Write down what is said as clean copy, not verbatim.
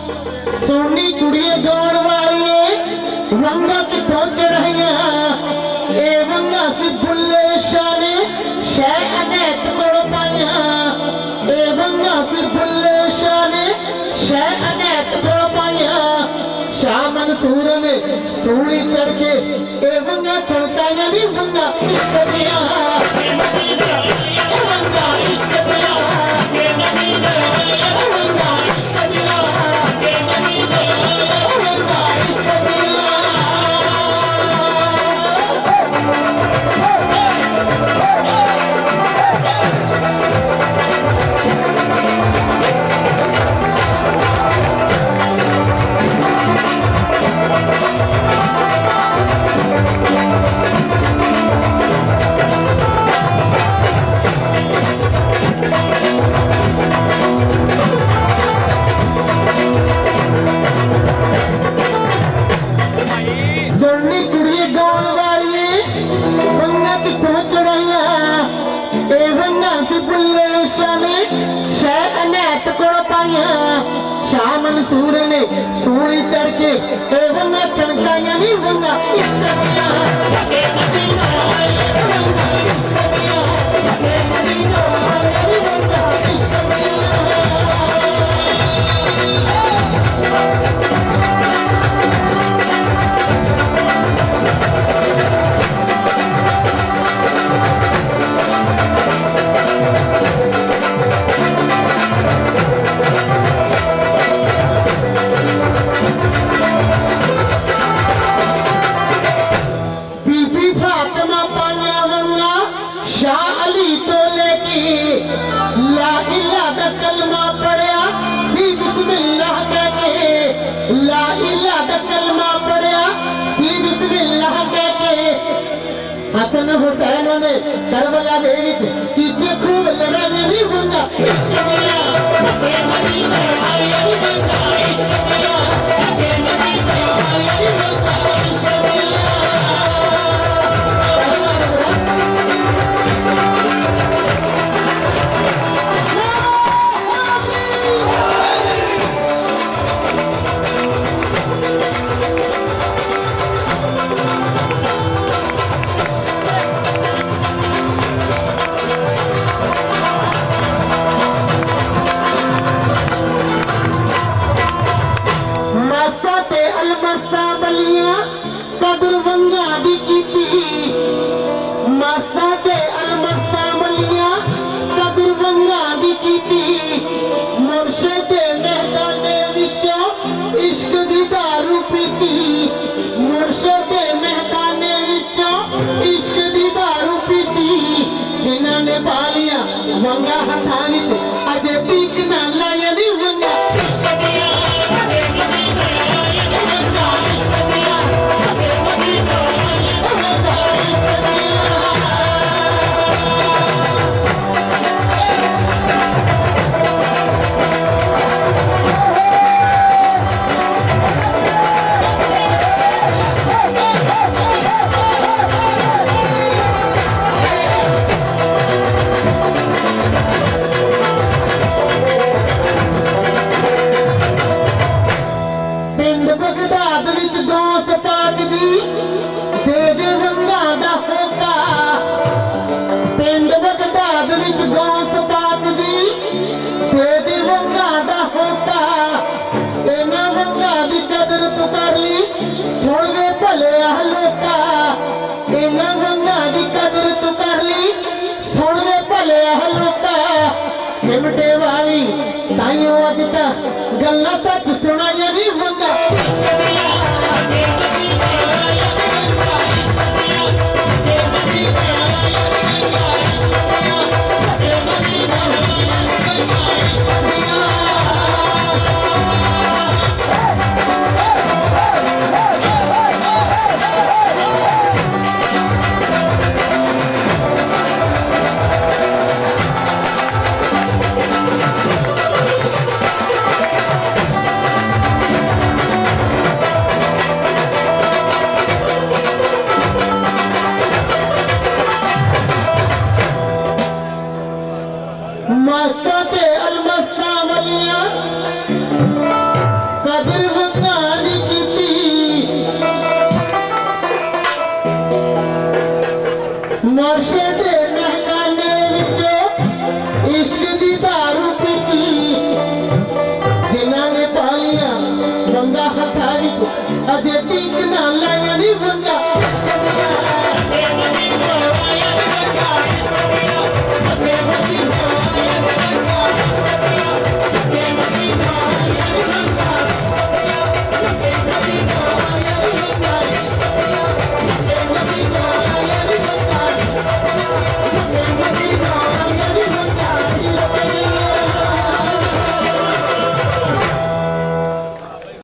सोनी कुड़िए गाउण वाली वंगा किथों चढ़ाइया ए वंगा सी बुल्ले शाह ने शह अनैत कोल पाइया ए वंगा सी बुल्ले शाह ने शह अनैत कोल पाइया शाह मंसूर ने सूली चढ़ के ए वंगा छड़काइया नी वंगा इश्क दिया वंगा इश्क दिया वंगा इश्क दिया शाह मंसूर ने सूली चढ़ के ए वंगा चमकाइया नी वंगा इश्क दिया के मदीना वंगा इश्क दिया के मदीना वंगा इश्क दिया हसन हुसैन ने करबला दे विच कीती खूब लड़ाई नी वंगा इश्क दिया के मदीना आया नी वंगा इश्क दिया के मदीना आया नी वंगा इश्क दिया कदर वंगा दी कीती मस्ता ते अलमस्ता बलिया कदर वंगा दी कीती मुर्शिद महदाने विचों इश्क दी दारू पीती मुर्शिद महदाने विचों इश्क दी दारू पीती जिन्हां ने पालिया वंगा हथां विच अजे तीक ना लाया नी वंगा इश्क दिया चिमटे वाली ताइयों अज तक गल्ला सच सुनाइया नी वंगा ਇਸ਼ਕ ਦੀ ਧਾਰ